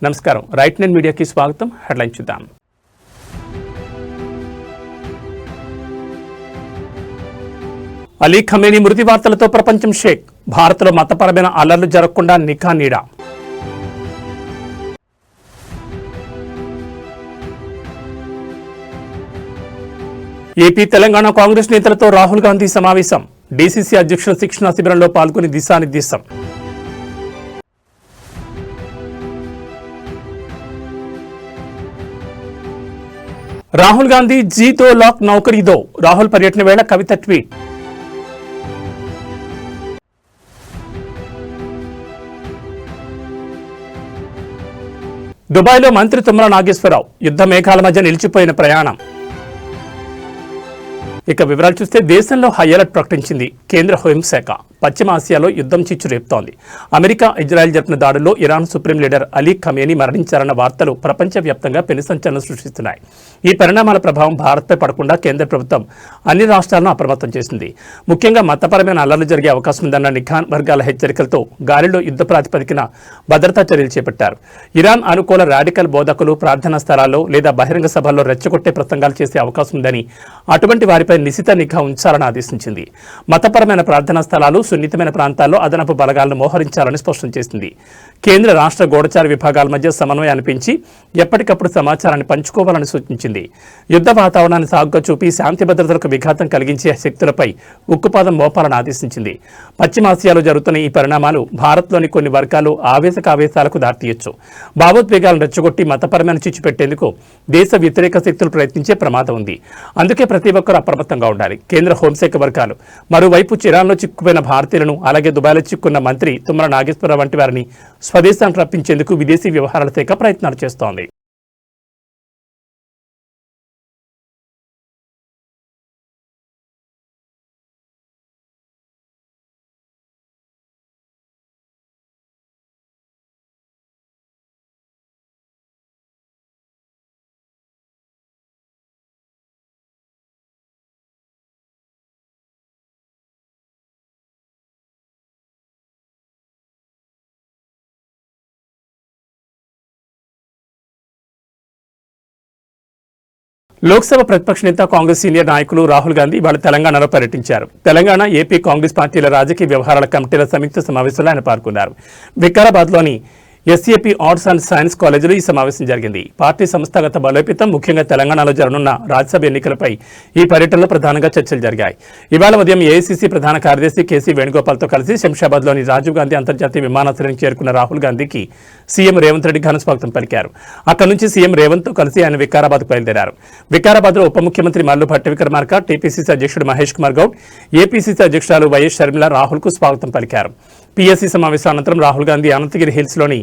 నమస్కారం. Right nine మీడియాకి స్వాగతం. హెడ్లైన్ చూద్దాం. అలీ ఖమేనీ మృతి వార్తలతో ప్రపంచం షేక్. భారత్లో మతపరమైన అల్లర్లు జరగకుండా నిఘా నీడ. ఏపీ తెలంగాణ కాంగ్రెస్ నేతలతో రాహుల్ గాంధీ సమావేశం. డీసీసీ అధ్యక్షుల శిక్షణ శిబిరంలో పాల్గొని దిశానిర్దేశం. రాహుల్ గాంధీ జీతో లాక్ నౌకరీదో. రాహుల్ పర్యటన వేళ కవిత ట్వీట్. దుబాయ్లో మంత్రి తుమ్మల నాగేశ్వరరావు. యుద్ధ మేఘాల మధ్య నిలిచిపోయిన ప్రయాణం. ఇక వివరాలు చూస్తే దేశంలో హై అలర్ట్ ప్రకటించింది కేంద్ర హోంశాఖ. పశ్చిమ ఆసియాలో యుద్ధం చిచ్చు రేపుతోంది. అమెరికా, ఇజ్రాయెల్ జరిపిన దాడుల్లో Iran supreme leader Ali Khamenei మరణించారన్న వార్తలు ప్రపంచవ్యాప్తంగా పెను సంచలనం సృష్టిస్తున్నాయి. ఈ పరిణామాల ప్రభావం భారత్పై పడకుండా కేంద్ర ప్రభుత్వం అన్ని రాష్ట్రాలను అప్రమత్తం చేసింది. ముఖ్యంగా మతపరమైన అల్లర్లు జరిగే అవకాశం ఉందన్న నిఘా వర్గాల హెచ్చరికలతో గాలిలో యుద్ధ ప్రాతిపదికన భద్రతా చర్యలు చేపట్టారు. ఇరాన్ అనుకూల రాడికల్ బోధకులు ప్రార్థనా స్థలాల్లో లేదా బహిరంగ సభల్లో రెచ్చగొట్టే ప్రసంగాలు చేసే అవకాశం ఉందని, అటువంటి వారిపై నిశిత నిఘా ఉంచాలని ఆదేశించింది. మతపరమైన ప్రార్థనా స్థలాలు, సున్నితమైన ప్రాంతాల్లో అదనపు బలగాలను మోహరించాలని స్పష్టం చేసింది. కేంద్ర రాష్ట్ర గూఢచార విభాగాల మధ్య సమన్వయాన్ని పెంచి ఎప్పటికప్పుడు సమాచారాన్ని పంచుకోవాలని సూచించింది. యుద్ధ వాతావరణాన్ని సాగుగా చూపి శాంతి భద్రతలకు విఘాతం కలిగించే శక్తులపై ఉక్కుపాదం మోపాలని ఆదేశించింది. పశ్చిమాసియాలో జరుగుతున్న ఈ పరిణామాలు భారత్లోని కొన్ని వర్గాలు ఆవేశాలకు దారితీయొచ్చు. భావోద్వేగాలను రెచ్చగొట్టి మతపరమైన చిచ్చు పెట్టేందుకు దేశ వ్యతిరేక శక్తులు ప్రయత్నించే ప్రమాదం ఉంది. అందుకే ప్రతి ఒక్కరూ అప్రమత్తంగా ఉండాలి. కేంద్ర హోంశాఖ వర్గాలు మరోవైపు ఇరాన్లో చిక్కుపోయిన భారతీయులను, అలాగే దుబాయ్లో చిక్కున్న మంత్రి తుమ్మల నాగేశ్వరరావు వంటి వారిని స్వదేశానికి రప్పించేందుకు విదేశీ వ్యవహారాల శాఖ ప్రయత్నాలు చేస్తోంది. లోక్సభ ప్రతిపక్ష నేత కాంగ్రెస్ సీనియర్ నాయకులు రాహుల్ గాంధీ ఇవాళ తెలంగాణలో పర్యటించారు. తెలంగాణ, ఏపీ కాంగ్రెస్ పార్టీల రాజకీయ వ్యవహారాల కమిటీల సంయుక్త సమావేశంలో ఆయన పాల్గొన్నారు. వికారాబాద్లోని ఎస్ఏపీ ఆర్ట్స్ అండ్ సైన్స్ కాలేజీలో ఈ సమావేశం జరిగింది. పార్టీ సంస్థాగత బలోపేతం, ముఖ్యంగా తెలంగాణలో జరగనున్న రాజ్యసభ ఎన్నికలపై ఈ పర్యటనలో ప్రధానంగా చర్చలు జరిగాయి. ఇవాళ ఉదయం ఏఐసీసీ ప్రధాన కార్యదర్శి కేసీ వేణుగోపాల్తో కలిసి శంషాబాద్లోని రాజీవ్ గాంధీ అంతర్జాతీయ విమానాశ్రయానికి చేరుకున్న రాహుల్ గాంధీకి సీఎం రేవంత్ రెడ్డి ఘన స్వాగతం పలికారు. అక్కడి నుంచి సీఎం రేవంత్తో కలిసి ఆయన వికారాబాద్ బయలుదేరారు. వికారాబాద్లో ఉప ముఖ్యమంత్రి మల్లు భట్టి విక్రమార్క, టీపీసీసీ అధ్యక్షుడు మహేష్ కుమార్ గౌడ్, ఏపీసీసీ అధ్యక్షురాలు వైఎస్ షర్మిల రాహుల్కు స్వాగతం పలికారు. పీఎస్సీ సమావేశం అనంతరం రాహుల్ గాంధీ అనంతగిరి హిల్స్లోని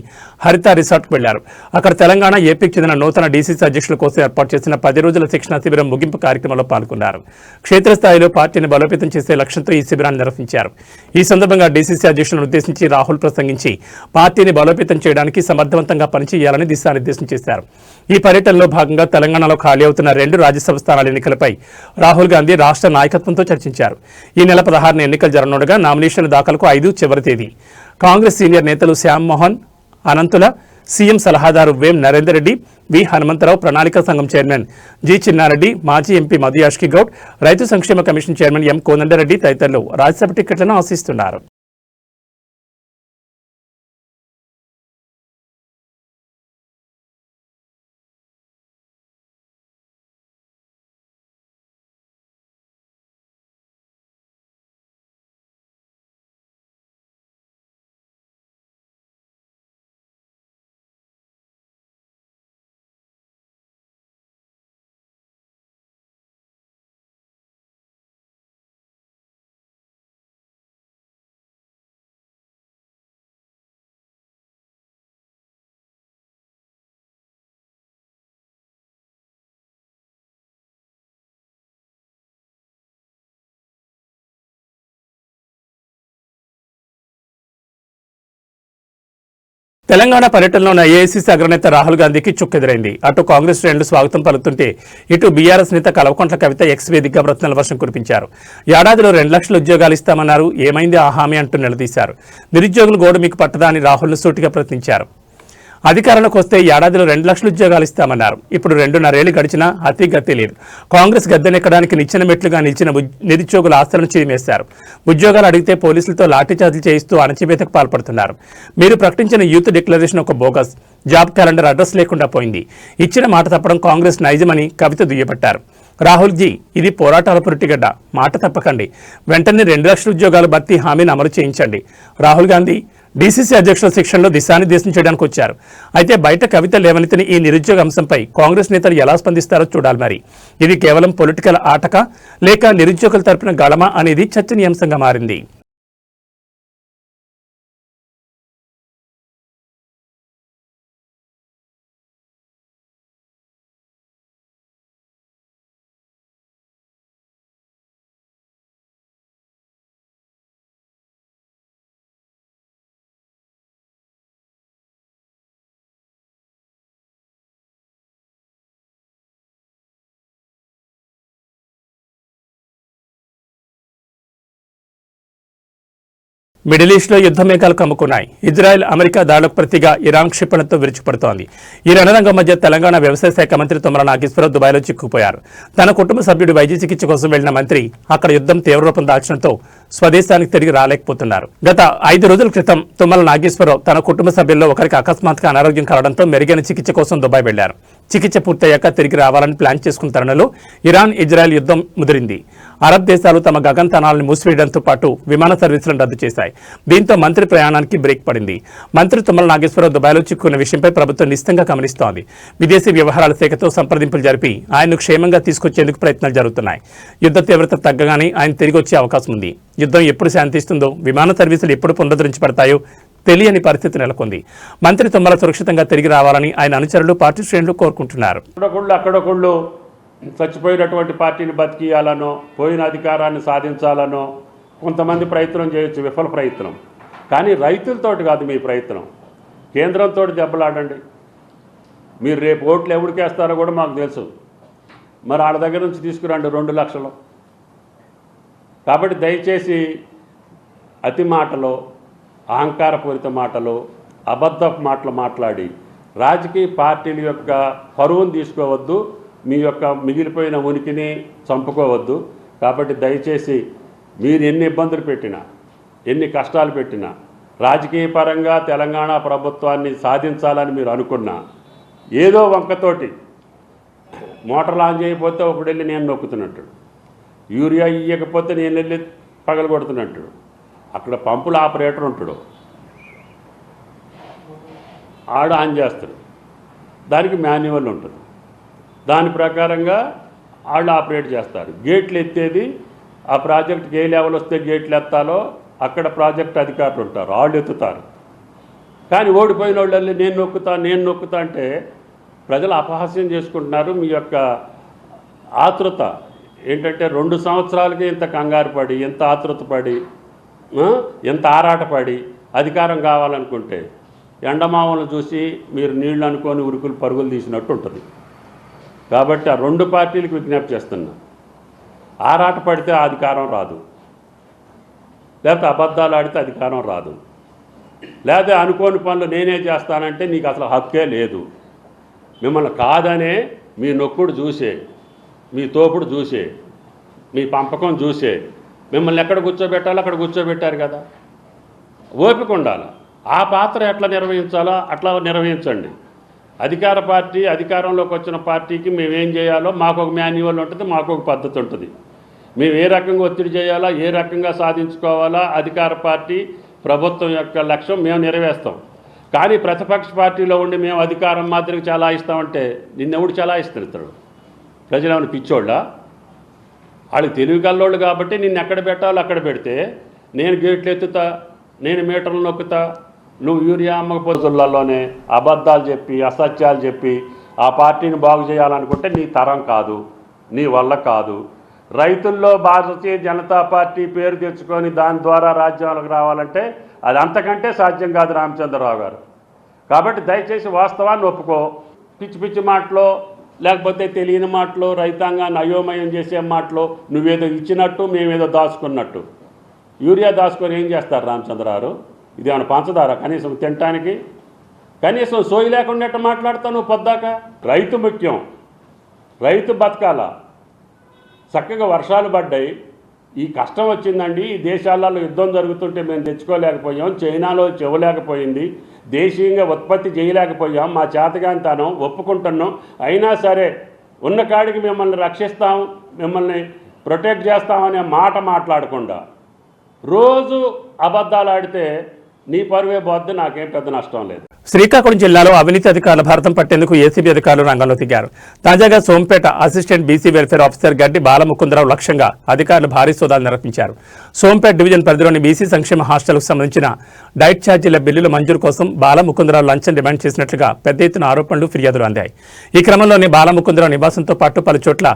హరిత రిసార్ట్కు వెళ్లారు. అక్కడ తెలంగాణ, ఏపీకి చెందిన నూతన డీసీసీ అధ్యక్షుల కోసం ఏర్పాటు చేసిన 10 రోజుల శిక్షణ శిబిరం ముగింపు కార్యక్రమంలో పాల్గొన్నారు. క్షేత్రస్థాయిలో పార్టీని బలోపేతం చేసే లక్ష్యంతో ఈ శిబిరాన్ని నిర్వహించారు. ఈ సందర్భంగా డీసీసీ అధ్యక్షులను ఉద్దేశించి రాహుల్ ప్రసంగించి పార్టీని బలోపేతం చేయడానికి సమర్థవంతంగా పనిచేయాలని దిశానిర్దేశం చేశారు. ఈ పర్యటనలో భాగంగా తెలంగాణలో ఖాళీ అవుతున్న 2 రాజ్యసభ స్థానాల ఎన్నికలపై రాహుల్ గాంధీ రాష్ట్ర నాయకత్వంతో చర్చించారు. ఈ నెల 16న ఎన్నికలు జరగనుండగా నామినేషన్ల దాఖలకు 5 చివరి తేదీ. కాంగ్రెస్ సీనియర్ నేతలు శ్యామ్ మోహన్ అనంతుల, సీఎం సలహాదారు వేం నరేందర్ రెడ్డి, వి హనుమంతరావు, ప్రణాళికా సంఘం చైర్మన్ జి చిన్నారెడ్డి, మాజీ ఎంపీ మధు యాష్కి గౌడ్, రైతు సంక్షేమ కమిషన్ చైర్మన్ ఎం కోదండరెడ్డి తదితరులు రాజ్యసభ టికెట్లను ఆశిస్తున్నారు. తెలంగాణ పర్యటనలో ఏఐసీసీ అగ్రనేత రాహుల్ గాంధీకి చుక్కెదురైంది. అటు కాంగ్రెస్ శ్రేణులు స్వాగతం పలుకుతుంటే ఇటు బీఆర్ఎస్ నేత కల్వకుంట్ల కవిత ఎక్స్ వేదికగా ప్రశ్నల వర్షం కురిపించారు. ఏడాదిలో 2 లక్షల ఉద్యోగాలు ఇస్తామన్నారు, ఏమైంది ఆ హామీ అంటూ నిలదీశారు. నిరుద్యోగులు గోడు మీకు పట్టదా అని రాహుల్ను సూటిగా ప్రశ్నించారు. అధికారంలోకి వస్తే ఏడాదిలో 2 లక్షల ఉద్యోగాలు ఇస్తామన్నారు. ఇప్పుడు 2.5 ఏళ్లు గడిచినా అతి లేదు. కాంగ్రెస్ గద్దెనెక్కడానికి నిచ్చెన మెట్లుగా నిలిచిన నిరుద్యోగుల ఆస్తులను చిరిమేశారు. ఉద్యోగాలు అడిగితే పోలీసులతో లాఠీచార్జీలు చేయిస్తూ అణచివేతకు పాల్పడుతున్నారు. మీరు ప్రకటించిన యూత్ డిక్లరేషన్ ఒక బోగస్. జాబ్ క్యాలెండర్ అడ్రస్ లేకుండా పోయింది. ఇచ్చిన మాట తప్పడం కాంగ్రెస్ నైజమని కవిత దుయ్యబట్టారు. రాహుల్జీ, ఇది పోరాటాల పురిటిగడ్డ. మాట తప్పకండి. వెంటనే 2 లక్షల ఉద్యోగాలు భర్తీ హామీని అమలు చేయించండి. రాహుల్ గాంధీ డీసీసీ అధ్యక్షుల శిక్షణలో దిశానిర్దేశం చేయడానికి వచ్చారు. అయితే బయట కవిత లేవనెత్తిన ఈ నిరుద్యోగ అంశంపై కాంగ్రెస్ నేతలు ఎలా స్పందిస్తారో చూడాలి. మరి ఇది కేవలం పొలిటికల్ ఆటక లేక నిరుద్యోగుల తరపున గళమా అనేది చర్చనీయాంశంగా మారింది. మిడిల్ ఈస్ట్లో యుద్ధ మేఘాలు కమ్ముకున్నాయి. ఇజ్రాయెల్ అమెరికా దాడులకు ప్రతిగా ఇరాన్ క్షిపణితో విరుచుకుపడుతోంది. ఈ రణరంగం మధ్య తెలంగాణ వ్యవసాయ శాఖ మంత్రి తుమ్మల నాగేశ్వరరావు దుబాయ్లో చిక్కుపోయారు. తన కుటుంబ సభ్యుడి వైద్య చికిత్స కోసం వెళ్లిన మంత్రి అక్కడ యుద్ధం తీవ్రరూపం దాల్చడంతో స్వదేశానికి తిరిగి రాలేకపోతున్నారు. గత 5 రోజుల క్రితం తుమ్మల నాగేశ్వరరావు తన కుటుంబ సభ్యుల్లో ఒకరికి అకస్మాత్తుగా అనారోగ్యం కలగడంతో మెరుగైన చికిత్స కోసం దుబాయ్ వెళ్లారు. చికిత్స పూర్తయ్యాక తిరిగి రావాలని ప్లాన్ చేసుకున్న తరుణంలో ఇరాన్ ఇజ్రాయెల్ యుద్ధం ముదిరింది. అరబ్ దేశాలు తమ గగనతనాలను మూసివేయడంతో పాటు విమాన సర్వీసులను రద్దు చేశాయి. దీంతో మంత్రి ప్రయాణానికి బ్రేక్ పడింది. మంత్రి తుమ్మల నాగేశ్వరరావు దుబాయ్లో చిక్కున్న విషయంపై ప్రభుత్వం నిశ్చితంగా గమనిస్తోంది. విదేశీ వ్యవహారాల శాఖతో సంప్రదింపులు జరిపి ఆయన్ను క్షేమంగా తీసుకొచ్చేందుకు ప్రయత్నాలు జరుగుతున్నాయి. యుద్ధ తీవ్రత తగ్గగానే ఆయన తిరిగి వచ్చే అవకాశం ఉంది. యుద్ధం ఎప్పుడు శాంతిస్తుందో, విమాన సర్వీసులు ఎప్పుడు పునరుద్ధరించబడతాయో తెలియని పరిస్థితి నెలకొంది. మంత్రి తుమ్మల సురక్షితంగా తిరిగి రావాలని ఆయన అనుచరులు, పార్టీ శ్రేణులు కోరుకుంటున్నారు. అక్కడొకళ్ళు చచ్చిపోయినటువంటి పార్టీని బతికియాలనో, పోయిన అధికారాన్ని సాధించాలనో కొంతమంది ప్రయత్నం చేయొచ్చు, విఫల ప్రయత్నం. కానీ రైతులతోటి కాదు మీ ప్రయత్నం. కేంద్రంతో దెబ్బలాడండి. మీరు రేపు ఓట్లు ఎవరికి వేస్తారో కూడా మాకు తెలుసు. మరి వాళ్ళ దగ్గర నుంచి తీసుకురండి 2 లక్షలు. కాబట్టి దయచేసి అతి మాటలో, అహంకారపూరిత మాటలు, అబద్ధపు మాటలు మాట్లాడి రాజకీయ పార్టీల యొక్క పరువును తీసుకోవద్దు, మీ యొక్క మిగిలిపోయిన ఉనికిని చంపుకోవద్దు. కాబట్టి దయచేసి మీరు ఎన్ని ఇబ్బందులు పెట్టినా, ఎన్ని కష్టాలు పెట్టినా, రాజకీయ పరంగా తెలంగాణ ప్రభుత్వాన్ని సాధించాలని మీరు అనుకున్నా, ఏదో వంకతోటి మోటార్లు ఆన్ చేయకపోతే ఒకడు వెళ్ళి నేను నొక్కుతున్నట్టు, యూరియా ఇవ్వకపోతే నేను వెళ్ళి పగలగొడుతున్నట్టు, అక్కడ పంపుల ఆపరేటర్ ఉంటాడు, ఆడ ఆన్ చేస్తాడు, దానికి మాన్యువల్ ఉంటుంది, దాని ప్రకారంగా వాళ్ళు ఆపరేట్ చేస్తారు. గేట్లు ఎత్తేది ఆ ప్రాజెక్ట్కి ఏ లెవెల్ వస్తే గేట్లు ఎత్తాలో అక్కడ ప్రాజెక్ట్ అధికారులు ఉంటారు, వాళ్ళు ఎత్తుతారు. కానీ ఓడిపోయిన వాళ్ళు నేను నొక్కుతా అంటే ప్రజలు అపహాస్యం చేసుకుంటున్నారు. మీ యొక్క ఆతృత ఏంటంటే 2 సంవత్సరాలకి ఇంత కంగారు పడి, ఎంత ఆతృత పడి, ఎంత ఆరాటపడి అధికారం కావాలనుకుంటే ఎండమామలను చూసి మీరు నీళ్లు అనుకొని ఉరుకులు పరుగులు తీసినట్టు ఉంటుంది. కాబట్టి ఆ 2 పార్టీలకు విజ్ఞప్తి చేస్తున్నా, ఆరాట పడితే అధికారం రాదు, లేకపోతే అబద్ధాలు ఆడితే అధికారం రాదు, లేకపోతే అనుకోని పనులు నేనే చేస్తానంటే నీకు అసలు హక్కే లేదు. మిమ్మల్ని కాదనే మీ నొక్కుడు చూసే, మీ తోపుడు చూసే, మీ పంపకం చూసే మిమ్మల్ని ఎక్కడ కూర్చోబెట్టాలో అక్కడ కూర్చోబెట్టారు కదా. ఓపిక ఉండాలి. ఆ పాత్ర ఎట్లా నిర్వహించాలో అట్లా నిర్వహించండి. అధికార పార్టీ, అధికారంలోకి వచ్చిన పార్టీకి మేమేం చేయాలో మాకు ఒక మాన్యువల్ ఉంటుంది, మాకు ఒక పద్ధతి ఉంటుంది. మేము ఏ రకంగా ఒత్తిడి చేయాలా, ఏ రకంగా సాధించుకోవాలా, అధికార పార్టీ ప్రభుత్వం యొక్క లక్ష్యం మేము నెరవేర్స్తాం. కానీ ప్రతిపక్ష పార్టీలో ఉండి మేము అధికారం మాత్రం చలాయిస్తామంటే నిన్నెవడు చలాయిస్తాడు? ప్రజలు ఏమైనా పిచ్చోళ్ళా? వాళ్ళు తెలివి కల్లోళ్ళు కాబట్టి నిన్ను ఎక్కడ పెట్టాలో అక్కడ పెడితే, నేను గేట్లు ఎత్తుతా, నేను మీటర్లు నొక్కుతా, నువ్వు యూరియా అమ్మకపోతులలోనే అబద్ధాలు చెప్పి, అసత్యాలు చెప్పి ఆ పార్టీని బాగు చేయాలనుకుంటే నీ తరం కాదు, నీ వల్ల కాదు. రైతుల్లో భారతీయ జనతా పార్టీ పేరు తెచ్చుకొని దాని ద్వారా రాజ్యాంగాలకు రావాలంటే అది అంతకంటే సాధ్యం కాదు రామచంద్రరావు గారు. కాబట్టి దయచేసి వాస్తవాన్ని ఒప్పుకో. పిచ్చి పిచ్చి మాటలో, లేకపోతే తెలియని మాటలో, రైతాంగాన్ని అయోమయం చేసే మాటలో నువ్వేదో ఇచ్చినట్టు మేమేదో దాచుకున్నట్టు. యూరియా దాచుకొని ఏం చేస్తారు రామచంద్రరావు? ఇదేమైనా పంచదార కనీసం తినటానికి? కనీసం సోయి లేకుండా ఎట్ట మాట్లాడతావు నువ్వు పొద్దాక? రైతు ముఖ్యం, రైతు బతకాల. చక్కగా వర్షాలు పడ్డాయి, ఈ కష్టం వచ్చిందండి. ఈ దేశాలలో యుద్ధం జరుగుతుంటే మేము తెచ్చుకోలేకపోయాం, చైనాలో ఇవ్వలేకపోయింది, దేశీయంగా ఉత్పత్తి చేయలేకపోయాం, మా చేతగానితనం ఒప్పుకుంటున్నాం. అయినా సరే ఉన్న కాడికి మిమ్మల్ని రక్షిస్తాం, మిమ్మల్ని ప్రొటెక్ట్ చేస్తామనే మాట మాట్లాడకుండా రోజు అబద్ధాలు ఆడితే నీ పరువే పోద్ది, నాకేం పెద్ద నష్టం లేదు. శ్రీకాకుళం జిల్లాలో అవినీతి అధికారుల భారతం పట్టేందుకు ఏసీబీ అధికారులు రంగంలో దిగారు. తాజాగా Sompeta assistant BC welfare officer గడ్డి బాలముకుందరావు లక్ష్యంగా అధికారులు భారీ సోదాలు నిర్వహించారు. సోంపేట డివిజన్ పరిధిలోని బీసీ సంక్షేమ హాస్టల్కు సంబంధించిన డైట్ ఛార్జీల బిల్లుల మంజూరు కోసం బాలముకుందరావు లంచం డిమాండ్ చేసినట్లుగా పెద్ద ఎత్తున ఆరోపణలు, ఫిర్యాదులు అందాయి. ఈ క్రమంలోనే బాలముకుందరావు నివాసంతో పాటు పలు చోట్ల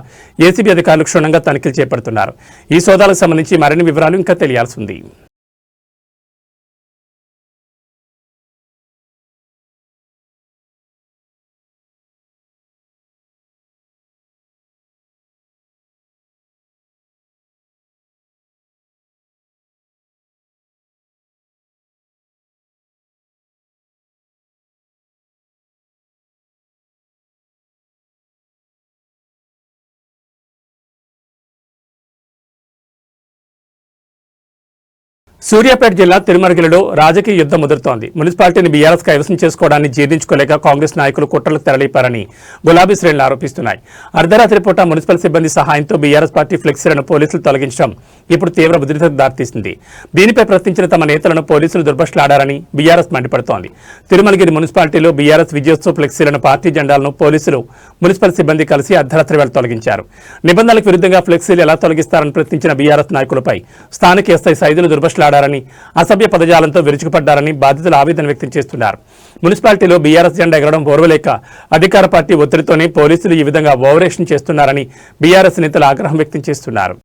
ఏసీబీ అధికారులు క్షుణ్ణంగా తనిఖీలు చేపడుతున్నారు. ఈ సోదాలకు సంబంధించి మరిన్ని వివరాలు ఇంకా తెలియాల్సి ఉంది. సూర్యాపేట జిల్లా తిరుమలగిరిలో రాజకీయ యుద్ధం ముదురుతోంది. మున్సిపాలిటీని బీఆర్ఎస్ కైవసం చేసుకోవడాన్ని జీర్ణించుకోలేక కాంగ్రెస్ నాయకులు కుట్రలకు తెరలేపారని గులాబీ శ్రేణులు ఆరోపిస్తున్నాయి. అర్ధరాత్రి పూట మున్సిపల్ సిబ్బంది సహాయంతో బీఆర్ఎస్ పార్టీ ఫ్లెక్సీలను పోలీసులు తొలగించడం ఇప్పుడు తీవ్ర ఉద్రిక్తతకు దారితీసింది. దీనిపై ప్రశ్నించిన తమ నేతలను పోలీసులు దుర్భషలాడారని బీఆర్ఎస్ మండిపడుతోంది. తిరుమలగిరి మున్సిపాలిటీలో బీఆర్ఎస్ విజయోత్సవ ఫ్లెక్సీలను, పార్టీ జెండాలను పోలీసులు, మున్సిపల్ సిబ్బంది కలిసి అర్ధరాత్రి వేళ తొలగించారు. నిబంధనలకు విరుద్ధంగా ఫ్లెక్సీలు ఎలా తొలగిస్తారని ప్రశ్నించిన బీఆర్ఎస్ నాయకులపై స్థానిక ఎస్ఐ సైదులు దుర్భషలాడారు. అసభ్య పదజాలంతో విరుచుకుపడ్డారని బాధితులు ఆవేదన వ్యక్తం చేస్తున్నారు. మున్సిపాలిటీలో బీఆర్ఎస్ జెండా ఎగరడం ఓర్వలేక అధికార పార్టీ ఒత్తిడితోనే పోలీసులు ఈ విధంగా ఓవరేషన్ చేస్తున్నారని బీఆర్ఎస్ నేతలు ఆగ్రహం వ్యక్తం చేస్తున్నారు.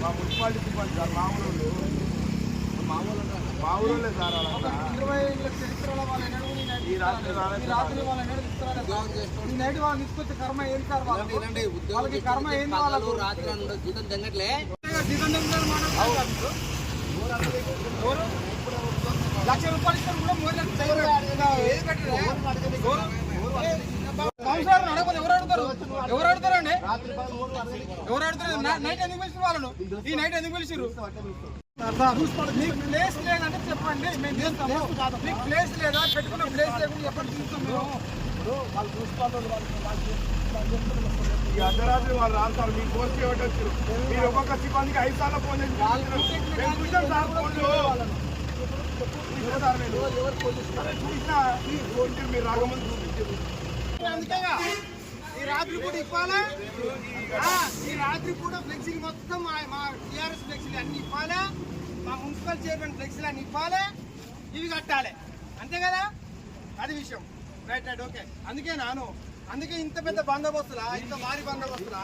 మా మున్సిపాలిటీ సిబ్బంది సార్ మామూలు సార్ ఈ రాత్రి వాళ్ళు తీసుకొచ్చే కర్మ ఏంటి సార్? వాళ్ళకి కర్మ ఏంటి? వాళ్ళకు రాత్రి జీతం తెగట్లే, జీతం లక్ష రూపాయలు ఇస్తారు కూడా ఎవరు అడుగుతారండి? ఎవరు అడుగుతారు? నైట్ ఎందుకు పిలిచిన వాళ్ళను? ఈ నైట్ ఎందుకు పిలిచిరు? మీకు ప్లేస్ లేదంటే చెప్పండి, మేము చేస్తాము. మీకు ప్లేస్ లేదా, పెట్టుకున్న ప్లేస్ లేకుండా ఎప్పుడు చూస్తాం మేము? వాళ్ళు చూసుకోవాలి. ఈ అర్ధరాత్రి వాళ్ళు రాస్తారు, మీకు ఫోన్ చేయబట్టి వచ్చారు. మీరు ఒక్కొక్క సిబ్బందికి 5 సార్లు ఫోన్ చేసి చూసిన మీరు రాకముందు చూపించారు. అందుకేగా ఈ రాత్రి పూట ఇవ్వాలా? ఈ రాత్రి పూట ఫ్లెక్సీలు మొత్తం మా టీఆర్ఎస్ ఫ్లెక్సీలు అన్ని ఇవ్వాలా, మా మున్సిపల్ చైర్మన్ ఫ్లెక్సీలు అన్ని ఇవ్వాలి, ఇవి కట్టాలి, అంతే కదా? అది విషయం. Right right okay. అందుకే ఇంత పెద్ద బందోబస్తులా, ఇంత భారీ బందోబస్తులా?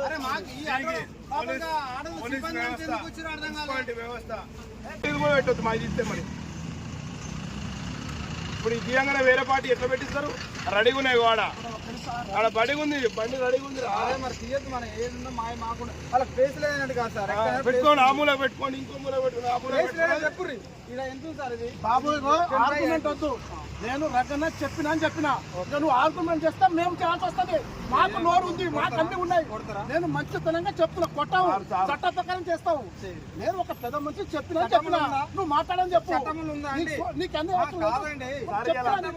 అరే మాకు ఈ ఆడలు సిబ్బంది ఎందుకు వచ్చారో అర్థం కాదు. వ్యవస్థ పెట్టద్దు మాది ఇస్తే మరి. ఇప్పుడు ఈ తీయంగానే వేరే పార్టీ ఎట్లా పెట్టిస్తారు? రెడీగా ఉన్నాయి వాడ, ఆడ బడిగా ఉంది, బండి రెడీగా ఉంది. మరి తీయద్దు, మనం ఏదుందో మాకుండా వాళ్ళకి ప్లేస్ లేదన్నట్టు కాదు సార్. పెట్టుకోండి, ఆ మూల పెట్టుకోండి, ఇంకో మూల పెట్టుకోండి. చెప్పుర్రి ఇలా ఎంత సార్ ఇది? బాబు ఆర్గ్యుమెంట్ వద్దు, నేను రకన్న చెప్పినా నువ్వు ఆర్గ్యుమెంట్ చేస్తా మేము చేయాల్సి వస్తుంది. మాకు లోడ్ ఉంది, మాకు అన్ని ఉన్నాయి. నేను మంచితనంగా చెప్తున్నా, కొట్టావు, చట్ట ప్రకారం చేస్తావు. నేను ఒక పెద్ద మంచి చెప్పినా నువ్వు మాట్లాడని చెప్పు. నీకన్నీ పెట్టాలని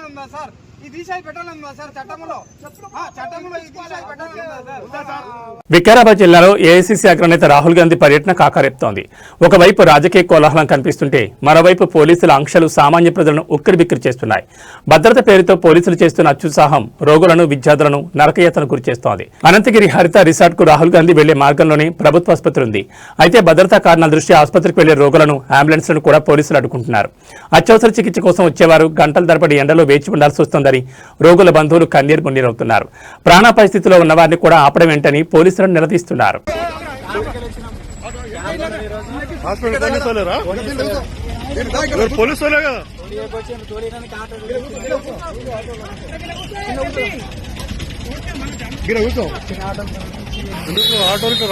ఉందా సార్? ఈ దిశాయి పెట్టాలి సార్ చట్టంలో ఈ దిశాయి పెట్టాలి. వికారాబాద్ జిల్లాలో ఏఐసీసీ అగ్రనేత రాహుల్ గాంధీ పర్యటన కాకరేపుతోంది. ఒకవైపు రాజకీయ కోలాహలం కనిపిస్తుంటే మరోవైపు పోలీసుల ఆంక్షలు సామాన్య ప్రజలను ఉక్కిరిబిక్కిరి చేస్తున్నాయి. భద్రత పేరుతో పోలీసులు చేస్తున్న అత్యుత్సాహం రోగులను, విద్యార్థులను నరకయాతనకు గురిచేస్తోంది. అనంతగిరి హరిత రిసార్ట్ కు రాహుల్ గాంధీ వెళ్లే మార్గంలోనే ప్రభుత్వ ఆసుపత్రి ఉంది. అయితే భద్రతా కారణాల దృష్ట్యా ఆసుపత్రికి వెళ్లే రోగులను, అంబులెన్స్లను కూడా పోలీసులు అడ్డుకుంటున్నారు. అత్యవసర చికిత్స కోసం వచ్చేవారు గంటల తరబడి ఎండలో వేచి ఉండాల్సి వస్తోందని రోగుల బంధువులు కన్నీరు మున్నీరవుతున్నారు. ప్రాణాపాయ స్థితిలో ఉన్న వారిని కూడా ఆపడం ఏంటని పోలీసులను నిలదీస్తున్నారు. ఆటోలకి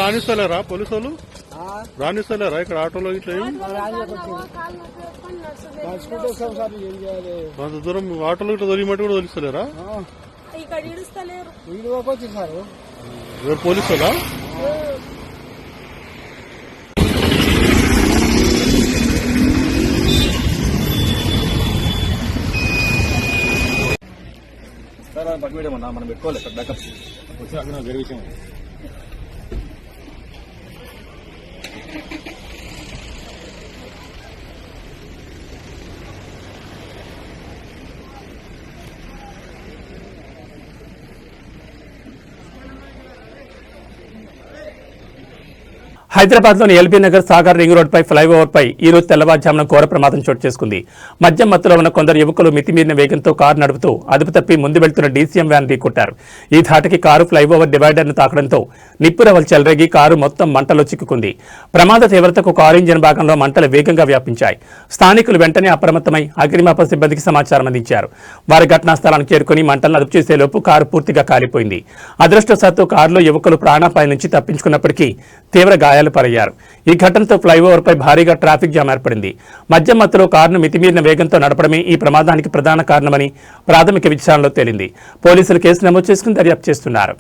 రాణిస్తలేరా పోలీసు వాళ్ళు? రాణిస్తలేరా ఇక్కడ ఆటోలో ఇట్లా అంత దూరం ఆటోలో ఇట్లా తొలిమట్టి కూడా తొలిస్తలేరా? పోలీసు వాళ్ళ మనం పెట్టుకోలేదు సార్ బ్యాకప్ వచ్చిన వేరే విషయం. హైదరాబాద్లోని ఎల్బీ నగర్ సాగర్ రింగ్ రోడ్పై ఫ్లైఓవర్పై ఈ రోజు తెల్లవారుజామున ఘోర ప్రమాదం చోటు చేసుకుంది. మద్యం మత్తులో ఉన్న కొందరు యువకులు మితిమీరిన వేగంతో కారు నడుపుతూ అదుపు తప్పి ముందు వెళ్తున్న డీసీఎం వ్యాన్ ఢీకొట్టారు. ఈ ధాటికి కారు ఫ్లైఓవర్ డివైడర్ను తాకడంతో నిప్పురవలు చెలరేగి కారు మొత్తం మంటలో చిక్కుకుంది. ప్రమాద తీవ్రతకు కారు ఇంజిన్ భాగంలో మంటలు వేగంగా వ్యాపించాయి. స్థానికులు వెంటనే అప్రమత్తమై అగ్నిమాపక సిబ్బందికి సమాచారం అందించారు. వారి ఘటనా స్థలానికి చేరుకుని మంటలను అదుపు చేసేలోపు కారు పూర్తిగా కాలిపోయింది. అదృష్టవశాత్తు కారులో యువకులు ప్రాణాపాయ నుంచి తప్పించుకున్నప్పటికీ తీవ్ర గాయాలు పాలయ్యారు. ఈ ఘటనతో ఫ్లైఓవర్ పై భారీగా ట్రాఫిక్ జామ్ ఏర్పడింది. మద్యం మత్తులో కారును మితిమీరిన వేగంతో నడపడమే ఈ ప్రమాదానికి ప్రధాన కారణమని ప్రాథమిక విచారణలో తేలింది. పోలీసులు కేసు నమోదు చేసుకుని దర్యాప్తు చేస్తున్నారు.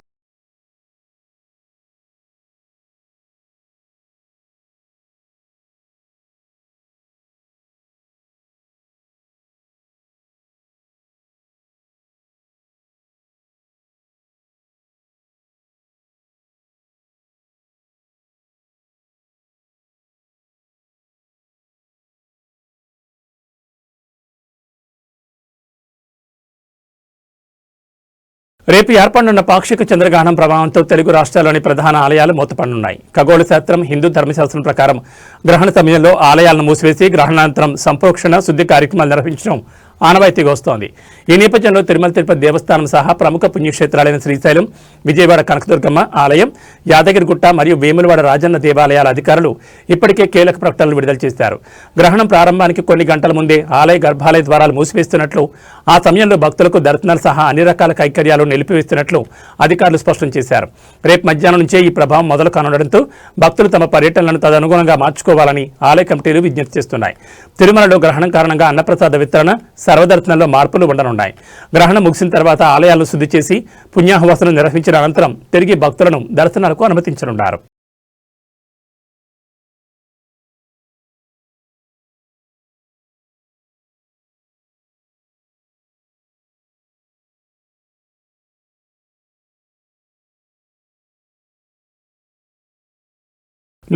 రేపు ఏర్పడనున్న పాక్షిక చంద్రగ్రహణం ప్రభావంతో తెలుగు రాష్ట్రాల్లోని ప్రధాన ఆలయాలు మూతపడనున్నాయి. ఖగోళ శాస్త్రం, హిందూ ధర్మశాస్త్రం ప్రకారం గ్రహణ సమయంలో ఆలయాలను మూసివేసి గ్రహణానంతరం సంప్రోక్షణ, శుద్ధి కార్యక్రమాలు నిర్వహించడం ఆనవాయితీగా వస్తోంది. ఈ నేపథ్యంలో తిరుమల తిరుపతి దేవస్థానం సహా ప్రముఖ పుణ్యక్షేత్రాలైన శ్రీశైలం, విజయవాడ కనకదుర్గమ్మ ఆలయం, యాదగిరిగుట్ట మరియు వేములవాడ రాజన్న దేవాలయాల అధికారులు ఇప్పటికే కీలక ప్రకటనలు విడుదల చేశారు. గ్రహణం ప్రారంభానికి కొన్ని గంటల ముందే ఆలయ గర్భాలయ ద్వారాలు మూసివేస్తున్నట్లు, ఆ సమయంలో భక్తులకు దర్శనాలు సహా అన్ని రకాల కైంకర్యాలు నిలిపివేస్తున్నట్లు అధికారులు స్పష్టం చేశారు. రేపు మధ్యాహ్నం నుంచే ఈ ప్రభావం మొదలు కానుండడంతో భక్తులు తమ పర్యటనలను తదనుగుణంగా మార్చుకోవాలని ఆలయ కమిటీలు విజ్ఞప్తి చేస్తున్నాయి. తిరుమలలో గ్రహణం కారణంగా అన్నప్రసాద వితరణ, సర్వదర్శనంలో మార్పులు ఉండనున్నాయి. గ్రహణం ముగిసిన తర్వాత ఆలయాలను శుద్ధి చేసి పుణ్యాహవాసనం నిర్వహించిన అనంతరం తిరిగి భక్తులను దర్శనాలకు అనుమతించనున్నారు.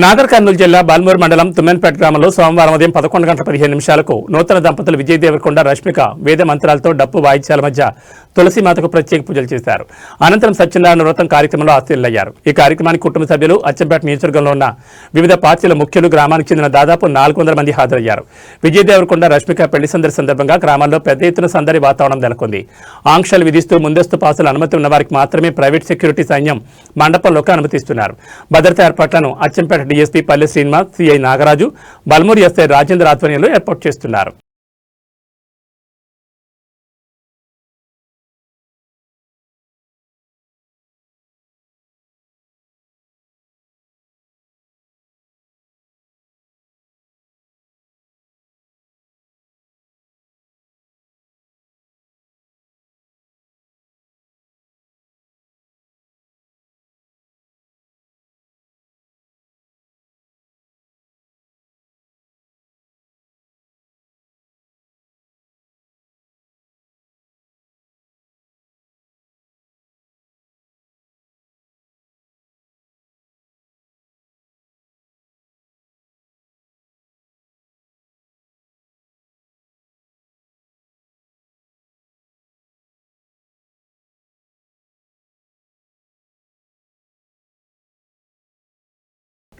నాగర్ కర్నూలు జిల్లా బాల్మూరు మండలం తుమ్మెన్పేట గ్రామంలో సోమవారం ఉదయం 11:15 నూతన దంపతులు విజయ్ దేవరకొండ, రష్మిక వేద మంత్రాలతో డప్పు వాయిద్యాల మధ్య తులసిమాతకు ప్రత్యేక పూజలు చేశారు. అనంతరం సత్యనారాయణ వ్రతం కార్యక్రమంలో ఆశీనులయ్యారు. ఈ కార్యక్రమానికి కుటుంబ సభ్యులు, అచ్చంపేట నియోజకవర్గంలో ఉన్న వివిధ పార్టీల ముఖ్యులు, గ్రామానికి చెందిన దాదాపు 400 మంది హాజరయ్యారు. విజయ్ దేవరకొండ, రష్మిక పెళ్లి సందర్భంగా గ్రామాల్లో పెద్ద ఎత్తున సందడి వాతావరణం నెలకొంది. ఆంక్షలు విధిస్తూ ముందస్తు పాసుల అనుమతి ఉన్న వారికి మాత్రమే ప్రైవేట్ సెక్యూరిటీ సైన్యం మండపంలోకి అనుమతిస్తున్నారు. భద్రతా ఏర్పాట్లను అచ్చంపేట డీఎస్పీ పల్లె శ్రీనివాస్, సిఐ నాగరాజు, బల్మూరు ఎస్ఐ రాజేంద్ర ఆధ్వర్యంలో ఏర్పాటు చేస్తున్నారు.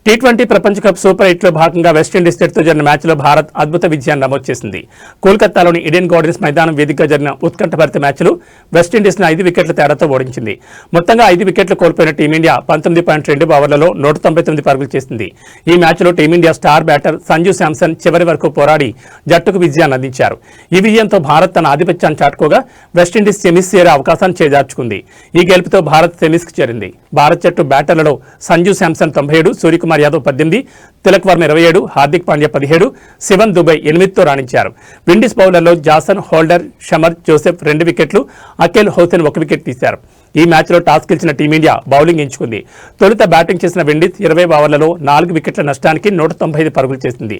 టీ20 ప్రపంచ కప్ సూపర్ 8లో భాగంగా వెస్టిండీస్ జట్టుతో జరిగిన మ్యాచ్లో భారత్ అద్భుత విజయాన్ని నమోదు చేసింది. కోల్కతాలోని ఈడెన్ గార్డెన్స్ మైదానం వేదికగా జరిగిన ఉత్కంఠభరిత మ్యాచ్లో వెస్టిండీస్ను 5 వికెట్ల తేడాతో ఓడించింది. మొత్తంగా 5 వికెట్లు కోల్పోయిన టీమిండియా 19.2 ఓవర్లలో 199 పరుగులు చేసింది. ఈ మ్యాచ్లో team India star batter Sanju Samson చివరి వరకు పోరాడి జట్టుకు విజయాన్ని అందించారు. ఈ విజయంతో భారత్ తన ఆధిపత్యాన్ని చాటుకోగా వెస్టిండీస్ సెమీస్ చేరే అవకాశాన్ని చేజార్చుకుంది. ఈ గెలుపుతో భారత్ సెమీస్కి చేరింది. భారత్ జట్టు బ్యాటర్లలో సంజు శాంసన్ 97, సూర్యకుమార్ యాదవ్ 18, తిలక్ వర్మ 27, హార్దిక్ పాండ్యా 17, శివన్ దుబై 8తో రాణించారు. విండీస్ బౌలర్లో జాసన్ హోల్డర్, షమర్ జోసెఫ్ 2 వికెట్లు, అఖిల్ హోసెన్ 1 వికెట్ తీశారు. ఈ మ్యాచ్లో టాస్ గెలిచిన టీమిండియా బౌలింగ్ ఎంచుకుంది. తొలుత బ్యాటింగ్ చేసిన విండీస్ 20 ఓవర్లలో 4 వికెట్ల నష్టానికి 195 పరుగులు చేసింది.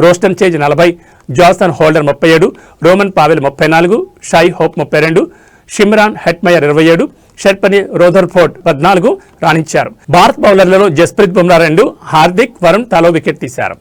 Roston Chase 40, Jason Holder 37, Rovman Powell 34, Shai Hope 32, Shimron Hetmyer 27, Sherfane Rutherford 14 రాణించారు. భారత్ బౌలర్లలో జస్ప్రీత్ బుమ్రా 2, హార్దిక్, వరుణ్ తలో వికెట్ తీశారు.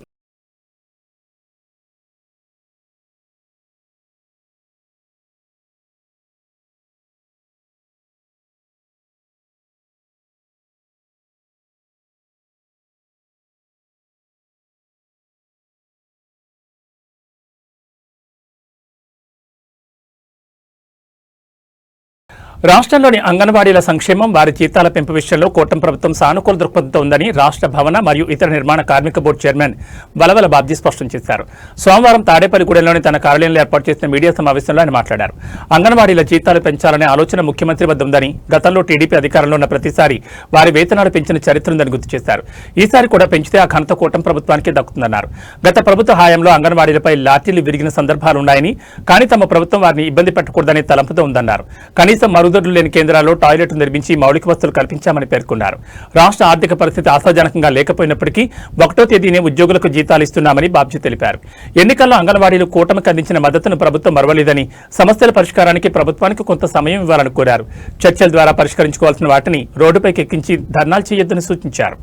రాష్ట్రంలోని అంగన్వాడీల సంక్షేమం, వారి జీతాల పెంపు విషయంలో కూటమి ప్రభుత్వం సానుకూల దృక్పథంతో ఉందని రాష్ట్ర భవన మరియు ఇతర నిర్మాణ కార్మిక బోర్డు చైర్మన్ వలవల బాబ్జీ స్పష్టం చేశారు. సోమవారం తాడేపల్లిగూడెంలోని తన కార్యాలయంలో ఏర్పాటు చేసిన మీడియా సమావేశంలో ఆయన మాట్లాడారు. అంగన్వాడీల జీతాలు పెంచాలనే ఆలోచన ముఖ్యమంత్రి వద్ద ఉందని, గతంలో టీడీపీ అధికారంలో ఉన్న ప్రతిసారి వారి వేతనాలు పెంచిన చరిత్ర ఉందని గుర్తు చేశారు. ఈసారి కూడా పెంచితే ఆ ఘనత కూటమి ప్రభుత్వానికి దక్కుతుందన్నారు. గత ప్రభుత్వ హయాంలో అంగన్వాడీలపై లాఠీలు విరిగిన సందర్భాలున్నాయని, కానీ తమ ప్రభుత్వం వారిని ఇబ్బంది పెట్టకూడదనే తలంపుతో ఉందన్నారు. కనీసం మరుగుదొడ్లు లేని కేంద్రాల్లో టాయిలెట్లు నిర్మించి మౌలిక వసతులు కల్పించామని పేర్కొన్నారు. రాష్ట్ర ఆర్థిక పరిస్థితి ఆశాజనకంగా లేకపోయినప్పటికీ 1వ తేదీనే ఉద్యోగులకు జీతాలు ఇస్తున్నామని బాబ్జీ తెలిపారు. ఎన్నికల్లో అంగన్వాడీలు కూటమికి అందించిన మద్దతును ప్రభుత్వం మరవలేదని, సమస్యల పరిష్కారానికి ప్రభుత్వానికి కొంత సమయం ఇవ్వాలని కోరారు. చర్చల ద్వారా పరిష్కరించుకోవాల్సిన వాటిని రోడ్డుపైకి ఎక్కించి ధర్నాలు చేయొద్దని సూచించారు.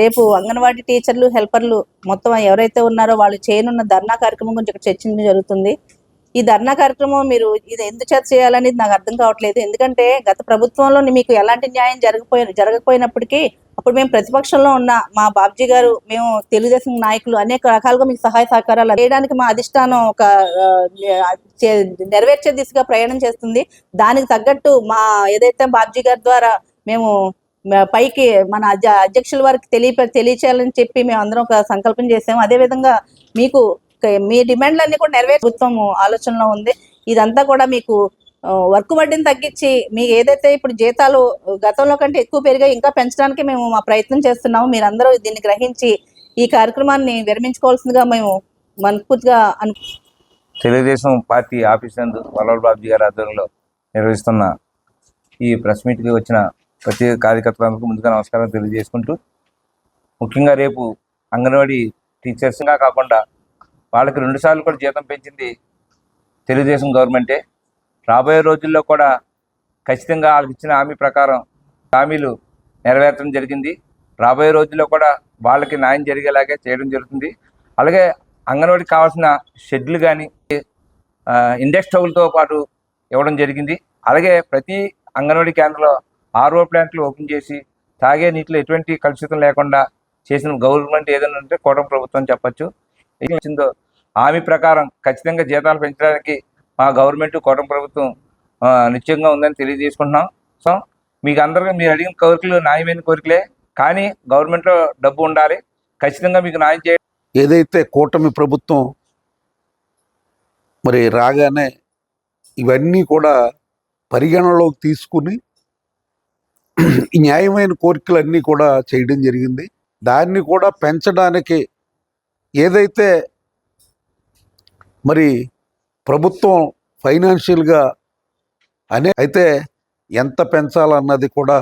రేపు అంగన్వాడీ టీచర్లు, హెల్పర్లు మొత్తం ఎవరైతే ఉన్నారో వాళ్ళు చేయనున్న ధర్నా కార్యక్రమం గురించి చర్చించడం జరుగుతుంది. ఈ ధర్నా కార్యక్రమం మీరు ఇది ఎందుకు చేయాలనేది నాకు అర్థం కావట్లేదు. ఎందుకంటే గత ప్రభుత్వంలో మీకు ఎలాంటి న్యాయం జరగకపోయినప్పటికీ అప్పుడు మేము ప్రతిపక్షంలో ఉన్న మా బాబ్జీ గారు, మేము తెలుగుదేశం నాయకులు అనేక రకాలుగా మీకు సహాయ సహకారాలు చేయడానికి మా అధిష్టానం ఒక నెరవేర్చే దిశగా ప్రయాణం చేస్తుంది. దానికి తగ్గట్టు మా ఏదైతే బాబ్జీ గారి ద్వారా మేము పైకి మన అధ్యక్షుల వారికి తెలియచేయాలని చెప్పి మేము అందరం ఒక సంకల్పం చేసాము. అదేవిధంగా మీకు మీ డిమాండ్లన్నీ కూడా ప్రభుత్వం ఆలోచనలో ఉంది. ఇదంతా కూడా మీకు వర్క్ వడ్డీని తగ్గించి మీకు ఏదైతే ఇప్పుడు జీతాలు గతంలో కంటే ఎక్కువ పెరిగాయి, ఇంకా పెంచడానికి మేము మా ప్రయత్నం చేస్తున్నాము. మీరందరూ దీన్ని గ్రహించి ఈ కార్యక్రమాన్ని విరమించుకోవాల్సిందిగా మేము మనస్ఫూర్తిగా తెలుగుదేశం పార్టీ ఆఫీస్ నందు వలవల బాబ్జీ గారి ఆధ్వర్యంలో నిర్వహిస్తున్న ఈ ప్రెస్ మీట్కి వచ్చిన ప్రత్యేక కార్యకర్తలకు ముందుగా నమస్కారం తెలియజేసుకుంటూ, ముఖ్యంగా రేపు అంగన్వాడీ టీచర్స్గా కాకుండా వాళ్ళకి 2 సార్లు కూడా జీతం పెంచింది తెలుగుదేశం గవర్నమెంటే. రాబోయే రోజుల్లో కూడా ఖచ్చితంగా వాళ్ళకి ఇచ్చిన హామీ ప్రకారం హామీలు నెరవేర్చడం జరిగింది. రాబోయే రోజుల్లో కూడా వాళ్ళకి న్యాయం జరిగేలాగే చేయడం జరుగుతుంది. అలాగే అంగన్వాడికి కావాల్సిన షెడ్లు కానీ ఇండెక్స్ స్టవ్లతో పాటు ఇవ్వడం జరిగింది. అలాగే ప్రతి అంగన్వాడీ కేంద్రంలో RO ప్లాంట్లు ఓపెన్ చేసి తాగే నీటిలో ఎటువంటి కలుషితం లేకుండా చేసిన గవర్నమెంట్ ఏదైనా ఉంటే కూటమి ప్రభుత్వం చెప్పచ్చు. వచ్చిందో హామీ ప్రకారం ఖచ్చితంగా జీతాలు పెంచడానికి మా గవర్నమెంట్ కూటమి ప్రభుత్వం నిశ్చయంగా ఉందని తెలియజేసుకుంటున్నాం. సో మీకు అందరికీ మీరు అడిగిన కోరికలు న్యాయమైన కోరికలే, కానీ గవర్నమెంట్లో డబ్బు ఉండాలి. ఖచ్చితంగా మీకు న్యాయం చేయాలి. ఏదైతే కూటమి ప్రభుత్వం మరి రాగానే ఇవన్నీ కూడా పరిగణనలోకి తీసుకుని ఈ న్యాయమైన కోరికలన్నీ కూడా చేయడం జరిగింది. దాన్ని కూడా పెంచడానికి ఏదైతే మరి ప్రభుత్వం ఫైనాన్షియల్గా అయితే ఎంత పెంచాలన్నది కూడా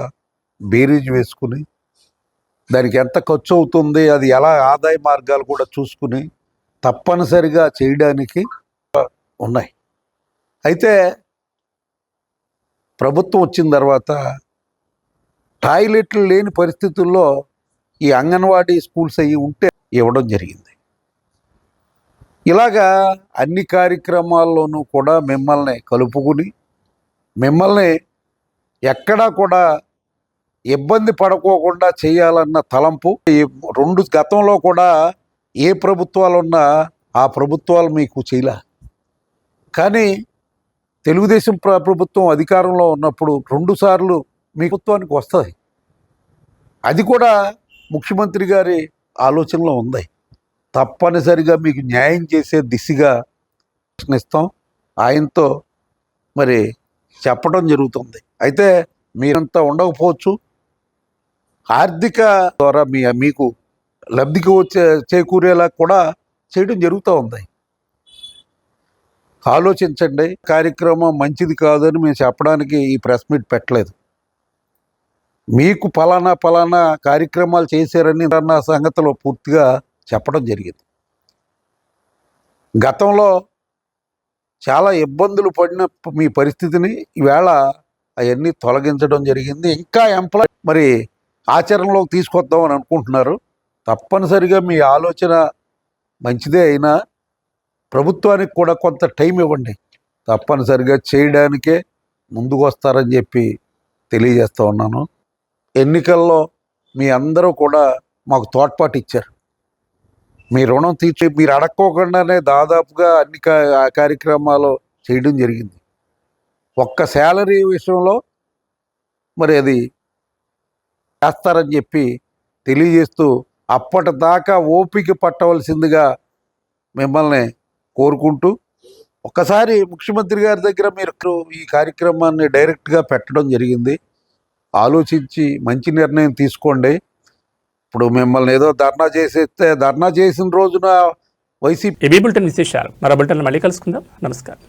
బేరీజ్ వేసుకుని, దానికి ఎంత ఖర్చు అవుతుంది, అది ఎలా ఆదాయ మార్గాలు కూడా చూసుకుని తప్పనిసరిగా చేయడానికి ఉన్నాయి. అయితే ప్రభుత్వం వచ్చిన తర్వాత టాయిలెట్లు లేని పరిస్థితుల్లో ఈ అంగన్వాడీ స్కూల్స్ అవి ఉంటే ఇవ్వడం జరిగింది. ఇలాగా అన్ని కార్యక్రమాల్లోనూ కూడా మిమ్మల్ని కలుపుకుని, మిమ్మల్ని ఎక్కడా కూడా ఇబ్బంది పడకోకుండా చేయాలన్న తలంపు ఈ గతంలో కూడా ఏ ప్రభుత్వాలు ఉన్నా ఆ ప్రభుత్వాలు మీకు చేయలే. కానీ తెలుగుదేశం ప్రభుత్వం అధికారంలో ఉన్నప్పుడు 2 సార్లు మీ ప్రభుత్వానికి వస్తుంది. అది కూడా ముఖ్యమంత్రి గారి ఆలోచనలో ఉంది. తప్పనిసరిగా మీకు న్యాయం చేసే దిశగా ప్రశ్నిస్తాం. ఆయనతో మరి చెప్పడం జరుగుతుంది. అయితే మీరంతా ఉండకపోవచ్చు. ఆర్థిక ద్వారా మీకు లబ్ధికి చేకూరేలా కూడా చేయడం జరుగుతూ ఉంది. ఆలోచించండి. కార్యక్రమం మంచిది కాదని మేము చెప్పడానికి ఈ ప్రెస్ మీట్ పెట్టలేదు. మీకు పలానా కార్యక్రమాలు చేశారని నా సంగతిలో పూర్తిగా చెప్పడం జరిగింది. గతంలో చాలా ఇబ్బందులు పడిన మీ పరిస్థితిని ఈవేళ అవన్నీ తొలగించడం జరిగింది. ఇంకా మరి ఆచరణలోకి తీసుకొద్దామని అనుకుంటున్నారు. తప్పనిసరిగా మీ ఆలోచన మంచిదే అయినా ప్రభుత్వానికి కూడా కొంత టైం ఇవ్వండి. తప్పనిసరిగా చేయడానికే ముందుకు వస్తారని చెప్పి తెలియజేస్తూ ఉన్నాను. ఎన్నికల్లో మీ అందరూ కూడా మాకు తోడ్పాటు ఇచ్చారు. మీ రుణం తీర్చి మీరు అడక్కోకుండానే దాదాపుగా అన్ని కార్యక్రమాలు చేయడం జరిగింది. ఒక్క శాలరీ విషయంలో మరి అది చేస్తారని చెప్పి తెలియజేస్తూ అప్పటిదాకా ఓపిక పట్టవలసిందిగా మిమ్మల్ని కోరుకుంటూ, ఒక్కసారి ముఖ్యమంత్రి గారి దగ్గర మీరు ఈ కార్యక్రమాన్ని డైరెక్ట్గా పెట్టడం జరిగింది. ఆలోచించి మంచి నిర్ణయం తీసుకోండి. ఇప్పుడు మిమ్మల్ని ఏదో ధర్నా చేసిన రోజున వైసీపీ ఏబీ బులెటిన్ విశేషాలు మరో బులెటిన్ మళ్ళీ కలుసుకుందాం. నమస్కారం.